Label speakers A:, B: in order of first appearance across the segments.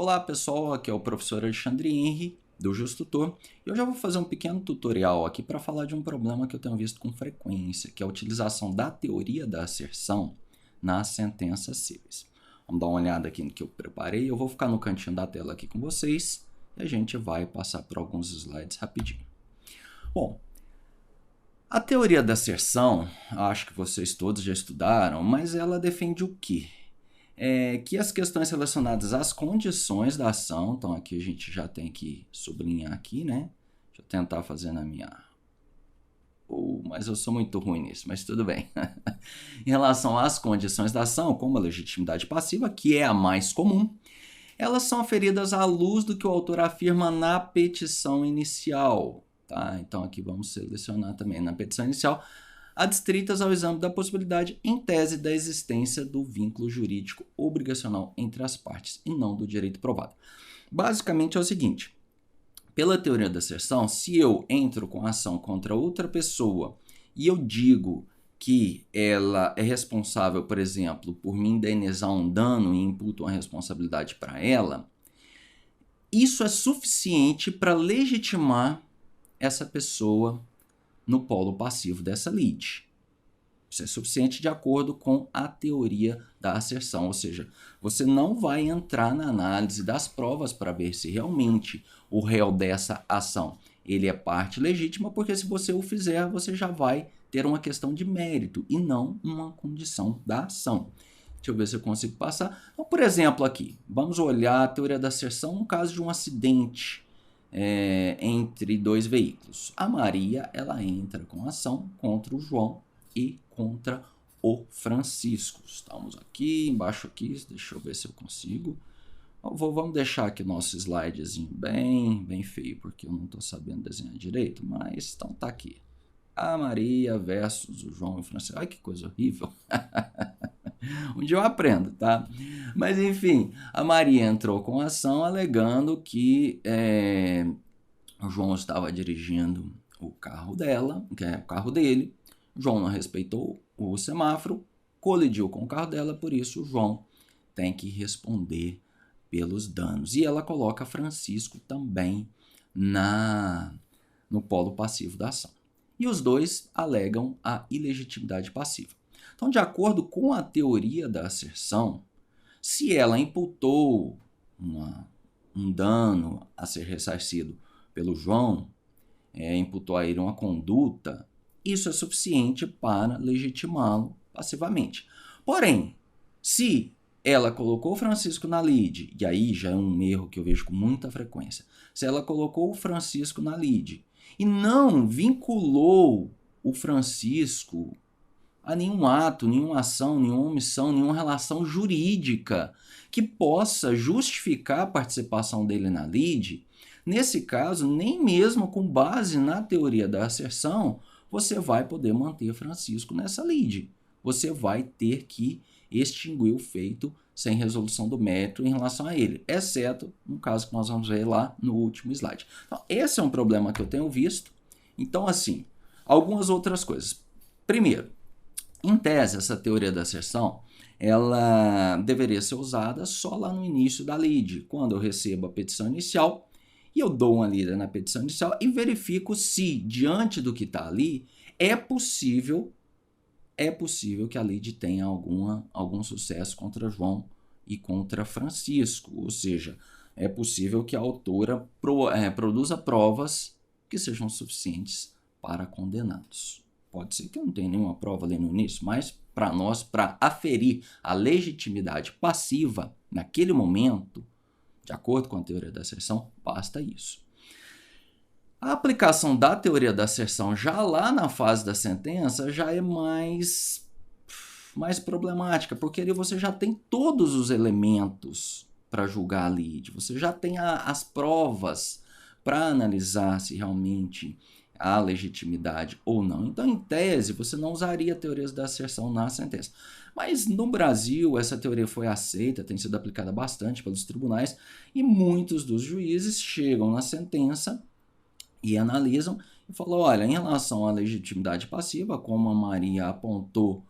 A: Olá pessoal, aqui é o professor Alexandre Henry, do JustTutor, e eu já vou fazer um pequeno tutorial aqui para falar de um problema que eu tenho visto com frequência, que é a utilização da teoria da asserção nas sentenças cíveis. Vamos dar uma olhada aqui no que eu preparei, eu vou ficar no cantinho da tela aqui com vocês e a gente vai passar por alguns slides rapidinho. Bom, a teoria da asserção, acho que vocês todos já estudaram, mas ela defende o quê? Que as questões relacionadas às condições da ação, então aqui a gente já tem que sublinhar aqui, né? Deixa eu tentar fazer na minha... mas eu sou muito ruim nisso, mas tudo bem. Em relação às condições da ação, como a legitimidade passiva, que é a mais comum, elas são aferidas à luz do que o autor afirma na petição inicial. Tá? Então aqui vamos selecionar também na petição inicial adstritas ao exame da possibilidade em tese da existência do vínculo jurídico obrigacional entre as partes e não do direito provado. Basicamente é o seguinte, pela teoria da asserção, se eu entro com ação contra outra pessoa e eu digo que ela é responsável, por exemplo, por me indenizar um dano e imputo uma responsabilidade para ela, isso é suficiente para legitimar essa pessoa no polo passivo dessa lide. Isso é suficiente de acordo com a teoria da asserção, ou seja, você não vai entrar na análise das provas para ver se realmente o réu dessa ação ele é parte legítima, porque se você o fizer, você já vai ter uma questão de mérito e não uma condição da ação. Deixa eu ver se eu consigo passar. Então, por exemplo, aqui, vamos olhar a teoria da asserção no caso de um acidente entre dois veículos. A Maria, ela entra com ação contra o João e contra o Francisco. Estamos aqui, embaixo aqui, deixa eu ver se eu consigo. Vamos deixar aqui nosso slidezinho bem feio, porque eu não estou sabendo desenhar direito, mas então tá aqui. A Maria versus o João e o Francisco. Ai, que coisa horrível. Um dia eu aprendo, tá? Mas enfim, a Maria entrou com ação alegando que o João estava dirigindo o carro dela, que é o carro dele. O João não respeitou o semáforo, colidiu com o carro dela, por isso o João tem que responder pelos danos. E ela coloca Francisco também no polo passivo da ação. E os dois alegam a ilegitimidade passiva. Então, de acordo com a teoria da asserção, se ela imputou um dano a ser ressarcido pelo João, imputou a ele uma conduta, isso é suficiente para legitimá-lo passivamente. Porém, se ela colocou o Francisco na lide, e aí já é um erro que eu vejo com muita frequência, se ela colocou o Francisco na lide e não vinculou o Francisco a nenhum ato, nenhuma ação, nenhuma omissão, nenhuma relação jurídica que possa justificar a participação dele na lide, nesse caso, nem mesmo com base na teoria da asserção, você vai poder manter Francisco nessa lide. Você vai ter que extinguir o feito sem resolução do mérito em relação a ele, exceto no caso que nós vamos ver lá no último slide. Então, esse é um problema que eu tenho visto. Então, assim, algumas outras coisas. Primeiro, em tese, essa teoria da asserção, ela deveria ser usada só lá no início da lide, quando eu recebo a petição inicial, e eu dou uma lida na petição inicial e verifico se, diante do que está ali, é possível que a lide tenha algum sucesso contra João e contra Francisco, ou seja, é possível que a autora produza provas que sejam suficientes para condenados. Pode ser que eu não tenha nenhuma prova ali no início, mas para nós, para aferir a legitimidade passiva naquele momento, de acordo com a teoria da asserção, basta isso. A aplicação da teoria da asserção já lá na fase da sentença já é mais problemática, porque ali você já tem todos os elementos para julgar a lide, você já tem as provas para analisar se realmente há legitimidade ou não. Então, em tese, você não usaria teorias da asserção na sentença. Mas no Brasil, essa teoria foi aceita, tem sido aplicada bastante pelos tribunais, e muitos dos juízes chegam na sentença e analisam e falam, olha, em relação à legitimidade passiva, como a Maria apontou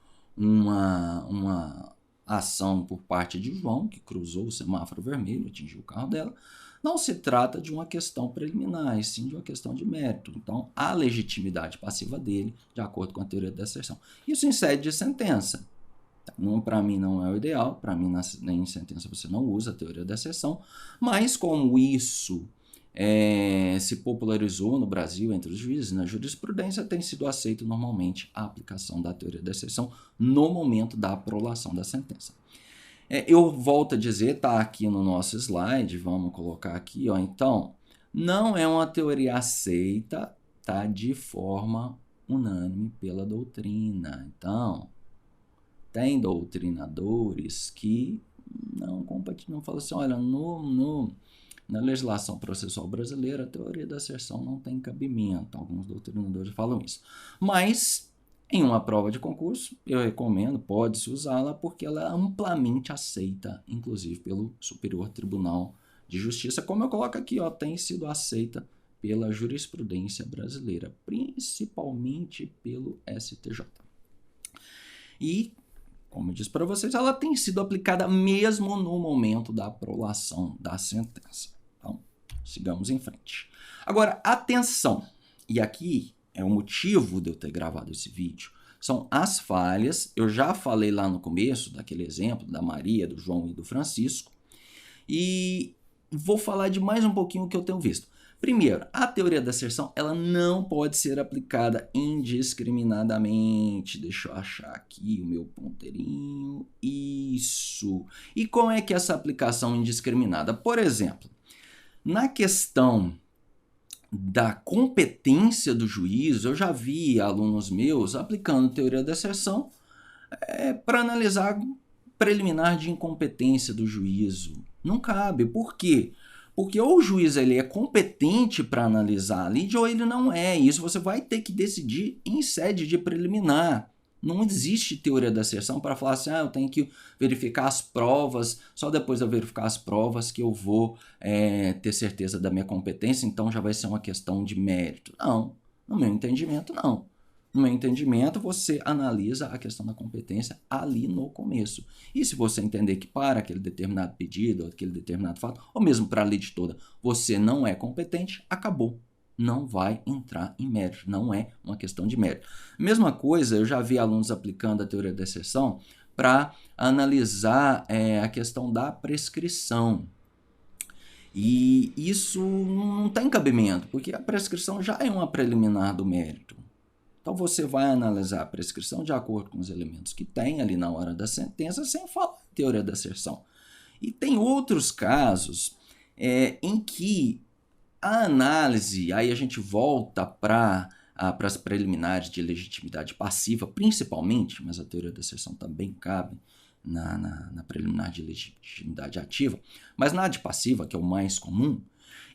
A: ação por parte de João, que cruzou o semáforo vermelho, atingiu o carro dela, não se trata de uma questão preliminar, e sim de uma questão de mérito. Então, a legitimidade passiva dele, de acordo com a teoria da asserção. Isso em sede de sentença. Para mim não é o ideal, para mim nem em sentença você não usa a teoria da asserção, mas como isso se popularizou no Brasil entre os juízes, na jurisprudência, tem sido aceito normalmente a aplicação da teoria da asserção no momento da prolação da sentença. Eu volto a dizer, está aqui no nosso slide, vamos colocar aqui, ó, então, não é uma teoria aceita, tá, de forma unânime pela doutrina. Então, tem doutrinadores que não falam assim, olha, na legislação processual brasileira, a teoria da asserção não tem cabimento. Alguns doutrinadores falam isso. Mas, em uma prova de concurso, eu recomendo, pode-se usá-la, porque ela é amplamente aceita, inclusive pelo Superior Tribunal de Justiça, como eu coloco aqui, ó, tem sido aceita pela jurisprudência brasileira, principalmente pelo STJ. E, como eu disse para vocês, ela tem sido aplicada mesmo no momento da prolação da sentença. Então, sigamos em frente. Agora, atenção, e aqui é o motivo de eu ter gravado esse vídeo, são as falhas. Eu já falei lá no começo daquele exemplo da Maria, do João e do Francisco, e vou falar de mais um pouquinho o que eu tenho visto. Primeiro, a teoria da asserção ela não pode ser aplicada indiscriminadamente. Deixa eu achar aqui o meu ponteirinho. Isso. E como é que é essa aplicação indiscriminada? Por exemplo, na questão da competência do juiz, eu já vi alunos meus aplicando teoria da asserção para analisar preliminar de incompetência do juízo. Não cabe. Por quê? Porque ou o juiz ele é competente para analisar a lide ou ele não é. Isso você vai ter que decidir em sede de preliminar. Não existe teoria da asserção para falar assim, eu tenho que verificar as provas, só depois de eu verificar as provas que eu vou ter certeza da minha competência, então já vai ser uma questão de mérito. Não, no meu entendimento, não. No meu entendimento, você analisa a questão da competência ali no começo. E se você entender que para aquele determinado pedido, ou aquele determinado fato, ou mesmo para a lide toda, você não é competente, acabou. Não vai entrar em mérito, não é uma questão de mérito. Mesma coisa, eu já vi alunos aplicando a teoria da exceção para analisar a questão da prescrição. E isso não tem cabimento, porque a prescrição já é uma preliminar do mérito. Então, você vai analisar a prescrição de acordo com os elementos que tem ali na hora da sentença, sem falar em teoria da asserção. E tem outros casos em que a análise, aí a gente volta para as preliminares de legitimidade passiva, principalmente, mas a teoria da asserção também cabe na preliminar de legitimidade ativa, mas na de passiva, que é o mais comum,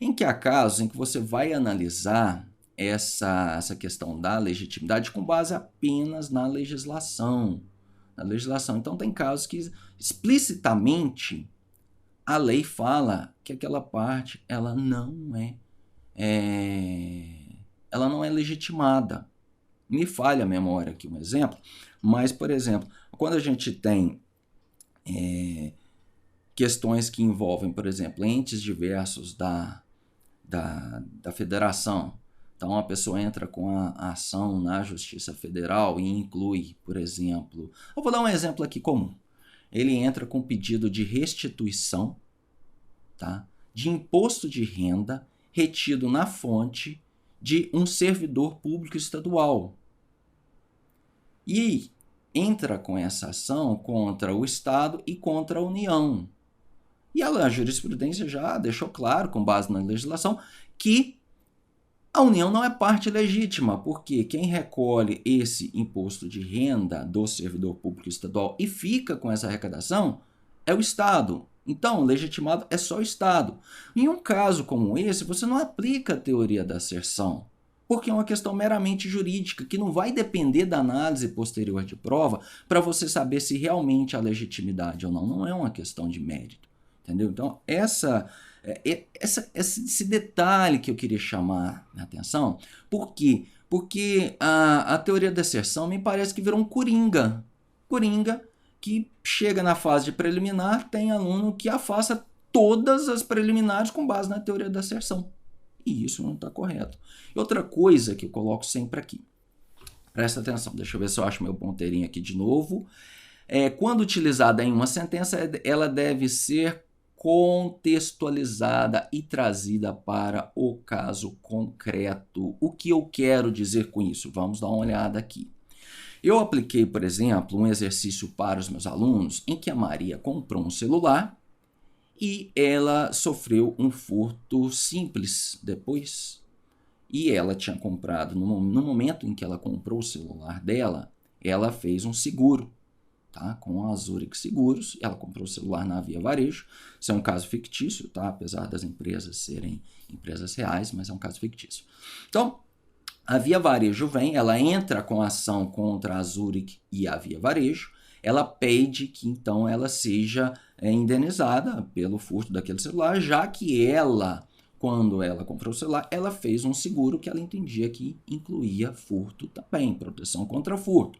A: em que há casos em que você vai analisar essa questão da legitimidade com base apenas na legislação. Então, tem casos que explicitamente a lei fala que aquela parte ela não é legitimada. Me falha a memória aqui um exemplo, mas, por exemplo, quando a gente tem questões que envolvem, por exemplo, entes diversos da federação. Então, a pessoa entra com a ação na Justiça Federal e inclui, por exemplo... Eu vou dar um exemplo aqui comum. Ele entra com pedido de restituição, tá, de imposto de renda retido na fonte de um servidor público estadual. E entra com essa ação contra o Estado e contra a União. E a jurisprudência já deixou claro, com base na legislação, que a União não é parte legítima, porque quem recolhe esse imposto de renda do servidor público estadual e fica com essa arrecadação é o Estado. Então, legitimado é só o Estado. Em um caso como esse, você não aplica a teoria da asserção, porque é uma questão meramente jurídica, que não vai depender da análise posterior de prova para você saber se realmente há legitimidade ou não. Não é uma questão de mérito. Entendeu? Então, esse detalhe que eu queria chamar a atenção. Por quê? Porque a teoria da asserção me parece que virou um coringa que chega na fase de preliminar, tem aluno que afasta todas as preliminares com base na teoria da asserção. E isso não está correto. E outra coisa que eu coloco sempre aqui, presta atenção, deixa eu ver se eu acho meu ponteirinho aqui de novo. Quando utilizada em uma sentença, ela deve ser contextualizada e trazida para o caso concreto. O que eu quero dizer com isso? Vamos dar uma olhada aqui. Eu apliquei, por exemplo, um exercício para os meus alunos em que a Maria comprou um celular e ela sofreu um furto simples depois. E ela tinha comprado, no momento em que ela comprou o celular dela, ela fez um seguro. Tá? Com a Zurich Seguros, ela comprou o celular na Via Varejo. Isso é um caso fictício, tá? Apesar das empresas serem empresas reais, mas é um caso fictício. Então, a Via Varejo vem, ela entra com a ação contra a Zurich e a Via Varejo, ela pede que então ela seja indenizada pelo furto daquele celular, já que ela, quando ela comprou o celular, ela fez um seguro que ela entendia que incluía furto também, proteção contra furto.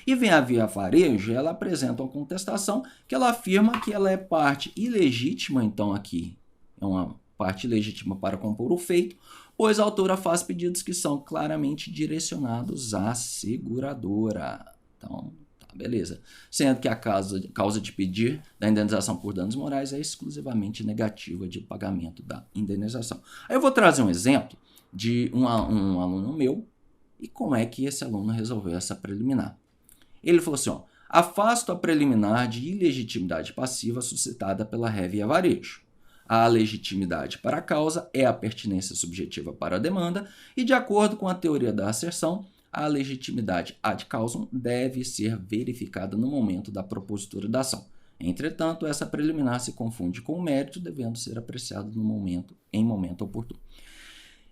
A: E vem a Via Varejo, ela apresenta uma contestação que ela afirma que ela é parte ilegítima, então aqui é uma parte ilegítima para compor o feito, pois a autora faz pedidos que são claramente direcionados à seguradora. Então, tá, beleza. Sendo que a causa de pedir da indenização por danos morais é exclusivamente negativa de pagamento da indenização. Aí eu vou trazer um exemplo de um aluno meu e como é que esse aluno resolveu essa preliminar. Ele falou assim, afasto a preliminar de ilegitimidade passiva suscitada pela ré via varejo. A legitimidade para a causa é a pertinência subjetiva para a demanda e, de acordo com a teoria da asserção, a legitimidade ad causam deve ser verificada no momento da propositura da ação. Entretanto, essa preliminar se confunde com o mérito, devendo ser apreciado em momento oportuno.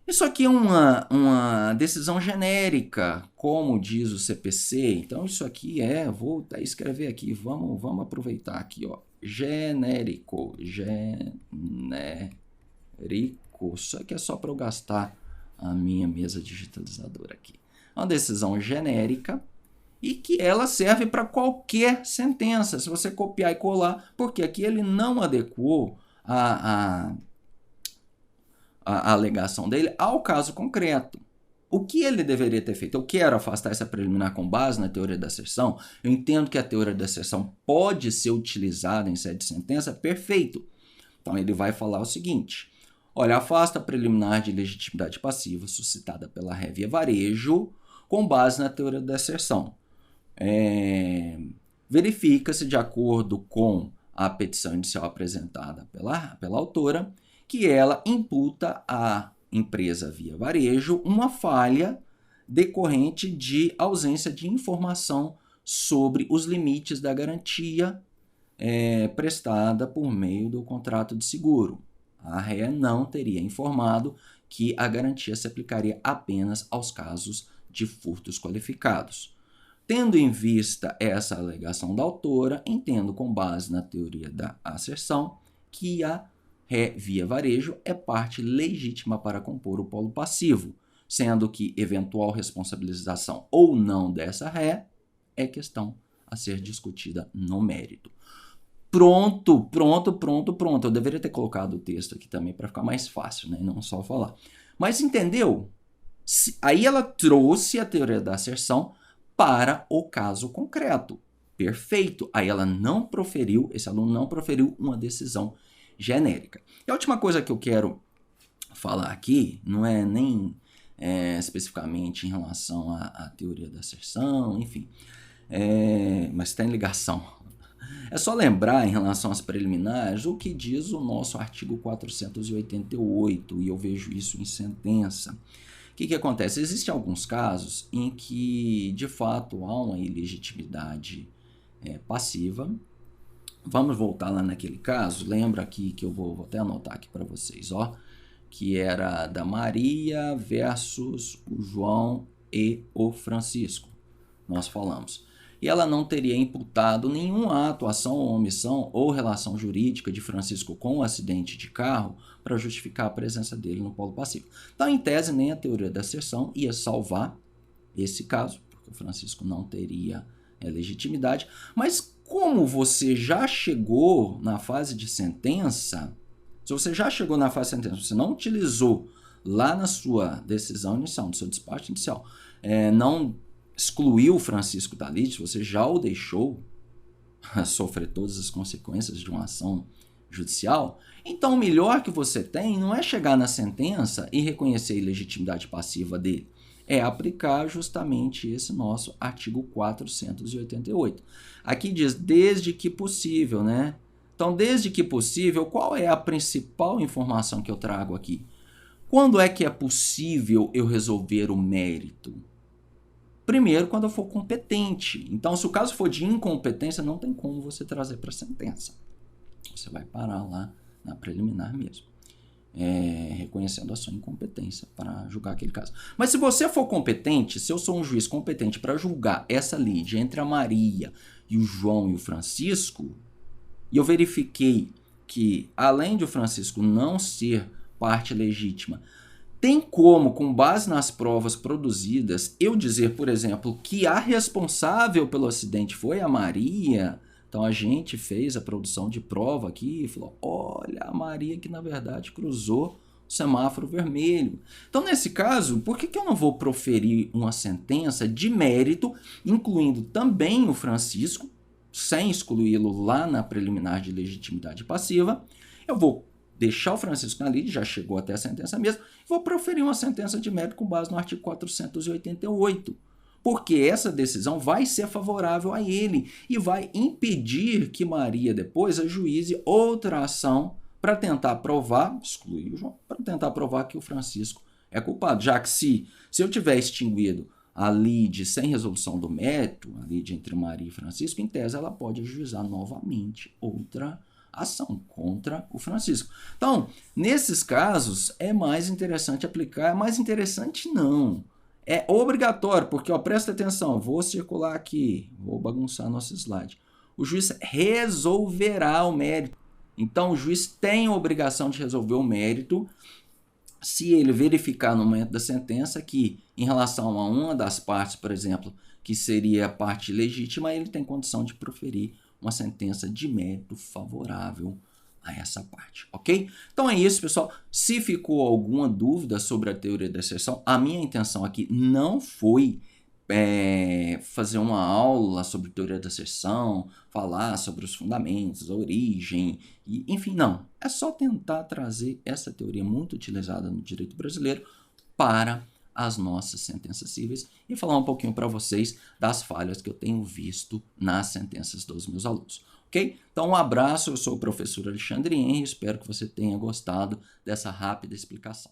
A: Isso aqui é uma decisão genérica, como diz o CPC. Então, isso aqui vou até escrever aqui, vamos aproveitar aqui, genérico. Isso aqui é só para eu gastar a minha mesa digitalizadora aqui. É uma decisão genérica e que ela serve para qualquer sentença, se você copiar e colar, porque aqui ele não adequou a alegação dele ao caso concreto. O que ele deveria ter feito? Eu quero afastar essa preliminar com base na teoria da asserção. Eu entendo que a teoria da asserção pode ser utilizada em sede de sentença, perfeito. Então ele vai falar o seguinte, olha, afasta a preliminar de legitimidade passiva suscitada pela ré via varejo com base na teoria da asserção. Verifica-se, de acordo com a petição inicial apresentada pela autora, que ela imputa à empresa Via Varejo uma falha decorrente de ausência de informação sobre os limites da garantia prestada por meio do contrato de seguro. A ré não teria informado que a garantia se aplicaria apenas aos casos de furtos qualificados. Tendo em vista essa alegação da autora, entendo com base na teoria da asserção que a ré via varejo é parte legítima para compor o polo passivo, sendo que eventual responsabilização ou não dessa ré é questão a ser discutida no mérito. Pronto. Eu deveria ter colocado o texto aqui também para ficar mais fácil, né? Não só falar. Mas entendeu? Aí ela trouxe a teoria da asserção para o caso concreto. Perfeito. Aí esse aluno não proferiu uma decisão genérica. E a última coisa que eu quero falar aqui não é nem especificamente em relação à teoria da asserção, enfim, mas tem ligação. É só lembrar em relação às preliminares o que diz o nosso artigo 488, e eu vejo isso em sentença. O que acontece? Existem alguns casos em que, de fato, há uma ilegitimidade passiva. Vamos voltar lá naquele caso. Lembra aqui que eu vou até anotar aqui para vocês, que era da Maria versus o João e o Francisco. Nós falamos. E ela não teria imputado nenhuma atuação ou omissão ou relação jurídica de Francisco com o acidente de carro para justificar a presença dele no polo passivo. Então, em tese, nem a teoria da asserção ia salvar esse caso, porque o Francisco não teria é legitimidade, mas como você já chegou na fase de sentença, se você já chegou na fase de sentença, você não utilizou lá na sua decisão inicial, no seu despacho inicial, não excluiu o Francisco da lide, você já o deixou sofrer todas as consequências de uma ação judicial, então o melhor que você tem não é chegar na sentença e reconhecer a ilegitimidade passiva dele, é aplicar justamente esse nosso artigo 488. Aqui diz desde que possível, né? Então, desde que possível, qual é a principal informação que eu trago aqui? Quando é que é possível eu resolver o mérito? Primeiro, quando eu for competente. Então, se o caso for de incompetência, não tem como você trazer para a sentença. Você vai parar lá na preliminar mesmo, reconhecendo a sua incompetência para julgar aquele caso. Mas se você for competente, se eu sou um juiz competente para julgar essa lide entre a Maria e o João e o Francisco, e eu verifiquei que, além de o Francisco não ser parte legítima, tem como, com base nas provas produzidas, eu dizer, por exemplo, que a responsável pelo acidente foi a Maria. Então a gente fez a produção de prova aqui e falou, olha, a Maria que na verdade cruzou o semáforo vermelho. Então nesse caso, por que eu não vou proferir uma sentença de mérito, incluindo também o Francisco, sem excluí-lo lá na preliminar de legitimidade passiva? Eu vou deixar o Francisco na lide, já chegou até a sentença mesmo, e vou proferir uma sentença de mérito com base no artigo 488. Porque essa decisão vai ser favorável a ele e vai impedir que Maria depois ajuize outra ação para tentar provar, excluir o João, para tentar provar que o Francisco é culpado. Já que se eu tiver extinguido a lide sem resolução do mérito, a lide entre Maria e Francisco, em tese ela pode ajuizar novamente outra ação contra o Francisco. Então, nesses casos, é mais interessante aplicar, é mais interessante não. É obrigatório, porque, ó, presta atenção, vou circular aqui, vou bagunçar nosso slide. O juiz resolverá o mérito. Então, o juiz tem a obrigação de resolver o mérito se ele verificar no momento da sentença que, em relação a uma das partes, por exemplo, que seria a parte legítima, ele tem condição de proferir uma sentença de mérito favorável a essa parte, ok? Então é isso, pessoal. Se ficou alguma dúvida sobre a teoria da asserção, a minha intenção aqui não foi fazer uma aula sobre teoria da asserção, falar sobre os fundamentos, a origem, enfim, não. É só tentar trazer essa teoria muito utilizada no direito brasileiro para as nossas sentenças cíveis e falar um pouquinho para vocês das falhas que eu tenho visto nas sentenças dos meus alunos. Ok? Então, um abraço, eu sou o professor Alexandre Henry, espero que você tenha gostado dessa rápida explicação.